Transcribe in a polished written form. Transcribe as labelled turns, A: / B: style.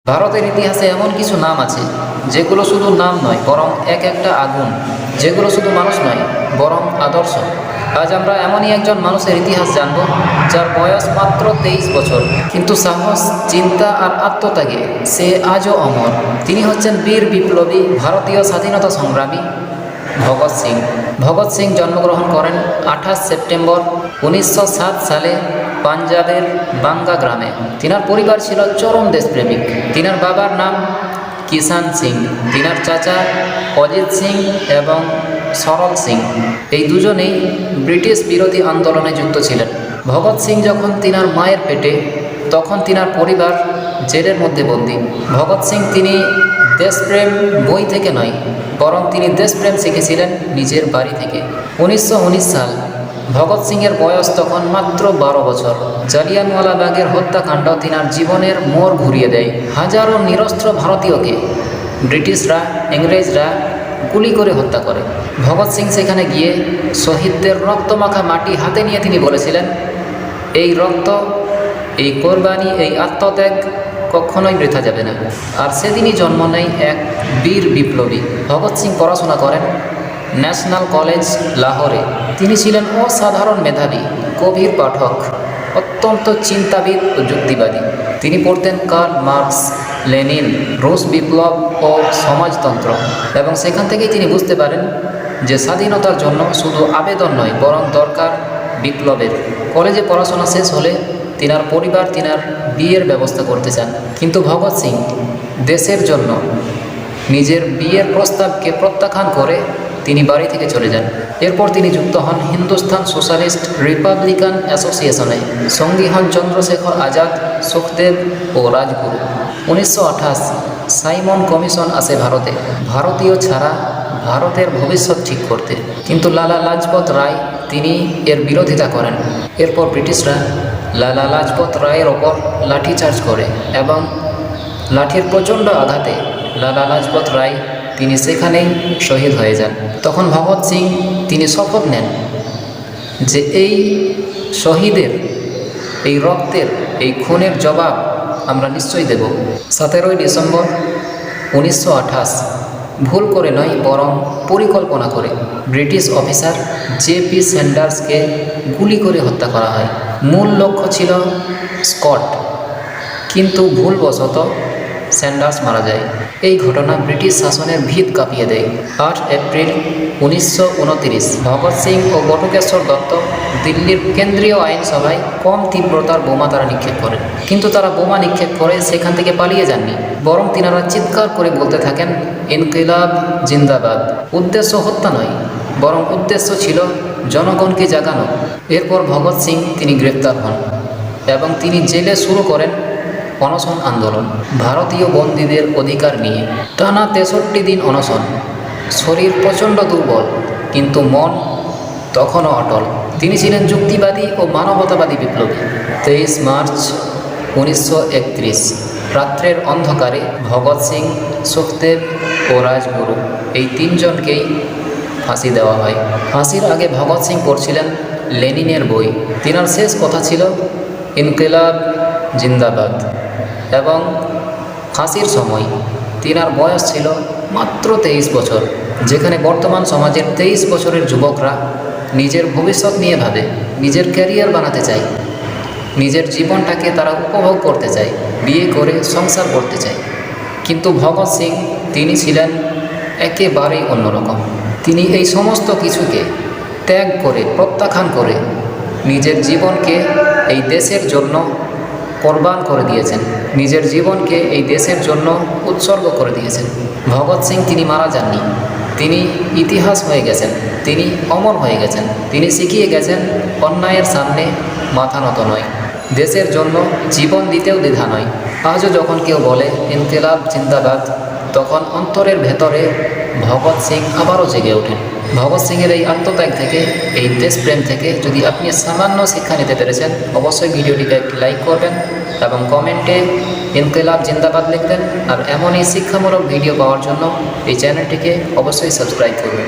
A: ভারতের ইতিহাসে এমন কিছু নাম আছে যেগুলো শুধু নাম নয় বরং এক একটা আগুন, যেগুলো শুধু মানুষ নয় বরং আদর্শ। আজ আমরা এমনই একজন মানুষের ইতিহাস জানব যার বয়স মাত্র 23 বছর, কিন্তু সাহস, চিন্তা আর আত্মত্যাগে সে আজও অমর। তিনি হচ্ছেন বীর বিপ্লবী, ভারতীয় স্বাধীনতা সংগ্রামী ভগৎ সিং। ভগৎ সিং জন্মগ্রহণ করেন 28 সেপ্টেম্বর 1907 সালে পাঞ্জাবের বাঙ্গা গ্রামে। তিনার পরিবার ছিল চরম দেশপ্রেমিক। তিনার বাবার নাম কিষান সিং, তিনার চাচা অজিত সিং এবং সরল সিং, এই দুজনেই ব্রিটিশ বিরোধী আন্দোলনে যুক্ত ছিলেন। ভগৎ সিং যখন তিনার মায়ের পেটে, তখন তিনার পরিবার জেলের মধ্যে বন্দী। ভগৎ সিং তিনি দেশপ্রেম বই থেকে নয় বরং তিনি দেশপ্রেম শিখেছিলেন নিজের বাড়ি থেকে। 1919 সাল, ভগৎ সিংয়ের বয়স তখন মাত্র 12 বছর। জালিয়ানওয়ালাবাগের হত্যাকাণ্ড তিনার জীবনের মোড় ঘুরিয়ে দেয়। হাজারো নিরস্ত্র ভারতীয়কে ব্রিটিশরা, ইংরেজরা গুলি করে হত্যা করে। ভগৎ সিং সেখানে গিয়ে শহীদদের রক্তমাখা মাটি হাতে নিয়ে তিনি বলেছিলেন, এই রক্ত, এই কোরবানি, এই আত্মত্যাগ কখনোই বৃথা যাবে না। আর সেদিনই জন্ম নেয় এক বীর বিপ্লবী। ভগৎ সিং পড়াশোনা করেন ন্যাশনাল কলেজ লাহোরে। তিনি ছিলেন অসাধারণ মেধাবী, গভীর পাঠক, অত্যন্ত চিন্তাবিদ ও যুক্তিবাদী। তিনি পড়তেন কার্ল মার্কস, লেনিন, রুশ বিপ্লব ও সমাজতন্ত্র, এবং সেখান থেকেই তিনি বুঝতে পারেন যে স্বাধীনতার জন্য শুধু আবেদন নয় বরং দরকার বিপ্লবের। কলেজে পড়াশোনা শেষ হলে তিনার পরিবার তিনার বিয়ের ব্যবস্থা করতে চান, কিন্তু ভগৎ সিং দেশের জন্য নিজের বিয়ের প্রস্তাবকে প্রত্যাখ্যান করে তিনি বাড়ি থেকে চলে যান। এরপর তিনি যুক্ত হন হিন্দুস্তান সোশ্যালিস্ট রিপাবলিকান অ্যাসোসিয়েশনে। সঙ্গী হন চন্দ্রশেখর আজাদ, সুখদেব ও রাজগুরু। 1928 সাইমন কমিশন আসে ভারতে, ভারতীয় ছাড়া ভারতের ভবিষ্যৎ ঠিক করতে, কিন্তু লালা লাজপত রায় তিনি এর বিরোধিতা করেন। এরপর ব্রিটিশরা লালা লাজপত রায়ের ওপর লাঠিচার্জ করে এবং লাঠির প্রচণ্ড আঘাতে লালা লাজপত রায় তিনি সেখানেই শহীদ হয়ে যান। তখন ভগৎ সিং তিনি শপথ নেন যে এই শহীদের, এই রক্তের, এই খুনের জবাব আমরা নিশ্চয়ই দেব। 17 ডিসেম্বর 1928 ভুল করে নয় বরং পরিকল্পনা করে ব্রিটিশ অফিসার জেপি স্যান্ডার্সকে গুলি করে হত্যা করা হয়। মূল লক্ষ্য ছিল স্কট, কিন্তু ভুলবশত স্যান্ডার্স মারা যায়। এই ঘটনা ব্রিটিশ শাসনের ভিত কাঁপিয়ে দেয়। 8 এপ্রিল 1929 ভগৎ সিং ও বটুকেশ্বর দত্ত দিল্লির কেন্দ্রীয় আইনসভায় কম তীব্রতার বোমা তারা নিক্ষেপ করেন, কিন্তু তারা বোমা নিক্ষেপ করে সেখান থেকে পালিয়ে যাননি, বরং তিনারা চিৎকার করে বলতে থাকেন, ইনকিলাব জিন্দাবাদ। উদ্দেশ্য হত্যা নয় বরং উদ্দেশ্য ছিল জনগণকে জাগানো। এরপর ভগৎ সিং তিনি গ্রেপ্তার হন এবং তিনি জেলে শুরু করেন অনশন আন্দোলন, ভারতীয় বন্দীদের অধিকার নিয়ে। টানা 63 দিন অনশন। শরীর প্রচণ্ড দুর্বল, কিন্তু মন তখনও অটল। তিনি ছিলেন যুক্তিবাদী ও মানবতাবাদী বিপ্লবী। 23 মার্চ 1931 রাত্রের অন্ধকারে ভগৎ সিং, সুখদেব ও রাজগুরু এই তিনজনকেই ফাঁসি দেওয়া হয়। ফাঁসির আগে ভগৎ সিং পড়ছিলেন লেনিনের বই। তিনার শেষ কথা ছিল ইনকিলাব জিন্দাবাদ। এবং ফাঁসির সময় তিনার বয়স ছিল মাত্র 23 বছর। যেখানে বর্তমান সমাজের 23 বছরের যুবকরা নিজের ভবিষ্যৎ নিয়ে ভাবে, নিজের ক্যারিয়ার বানাতে চায়, নিজের জীবনটাকে তারা উপভোগ করতে চায়, বিয়ে করে সংসার করতে চায়, কিন্তু ভগৎ সিং তিনি ছিলেন একেবারেই অন্যরকম। তিনি এই সমস্ত কিছুকে ত্যাগ করে, প্রত্যাখ্যান করে নিজের জীবনকে এই দেশের জন্য কোরবান করে দিয়েছেন, নিজের জীবনকে এই দেশের জন্য উৎসর্গ করে দিয়েছেন। ভগৎ সিং তিনি মারা যাননি, তিনি ইতিহাস হয়ে গেছেন, তিনি অমর হয়ে গেছেন। তিনি শিখিয়ে গেছেন অন্যায়ের সামনে মাথা নত নয়, দেশের জন্য জীবন দিতেও দ্বিধা নয়। আজও যখন কেউ বলে ইনকিলাব জিন্দাবাদ, তখন অন্তরের ভেতরে ভগৎ সিং আবারও জেগে ওঠেন। ভগৎ সিংয়ের এই আত্মত্যাগ থেকে, এই দেশপ্রেম থেকে যদি আপনি সামান্য শিক্ষা নিতে পেরেছেন, অবশ্যই ভিডিওটিকে একটি লাইক করবেন এবং কমেন্টে ইনকিলাব জিন্দাবাদ লিখবেন। আর এমনই শিক্ষামূলক ভিডিও পাওয়ার জন্য এই চ্যানেলটিকে অবশ্যই সাবস্ক্রাইব করবেন।